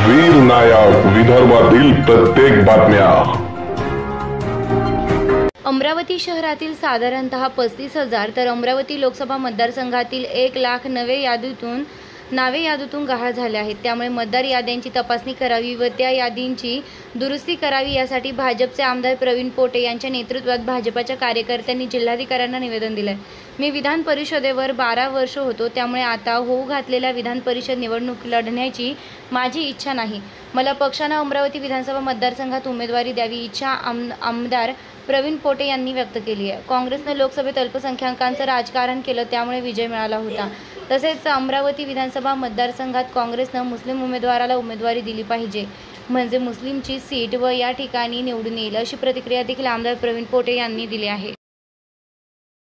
वीर नायक विदर्भातील प्रत्येक बातम्या। अमरावती शहरातील साधारणतः 35,000 तर अमरावती लोकसभा मतदारसंघातील 1,00,000 नावे यादीतून गहाळ झाले आहेत। त्यामुळे मतदार याद्यांची तपासणी करावी व त्या यादींची दुरुस्ती करावी यासाठी भाजपचे आमदार प्रवीण पोटे यांच्या नेतृत्वात भाजपच्या कार्यकर्त्यांनी जिल्हाधिकाऱ्यांना निवेदन दिले। मी विधान परिषदेवर 12 वर्ष होतो, त्यामुळे आता होऊ घातलेल्या विधान परिषद निवडणूक लढण्याची माझी इच्छा नाही। मला पक्षाने अमरावती विधानसभा मतदारसंघात उमेदवारी द्यावी इच्छा आमदार प्रवीण पोटे यांनी व्यक्त केली आहे। काँग्रेसने लोकसभेत अल्पसंख्याकांचं राजकारण केलं, त्यामुळे विजय मिळाला होता। तसेच अमरावती विधानसभा मतदारसंघात काँग्रेसने मुस्लिम उमेदवाराला उमेदवारी दिली पाहिजे, म्हणजे मुस्लिमची सीट व या ठिकाणी निवडून येईल, अशी प्रतिक्रिया देखील आमदार प्रवीण पोटे यांनी दिली आहे।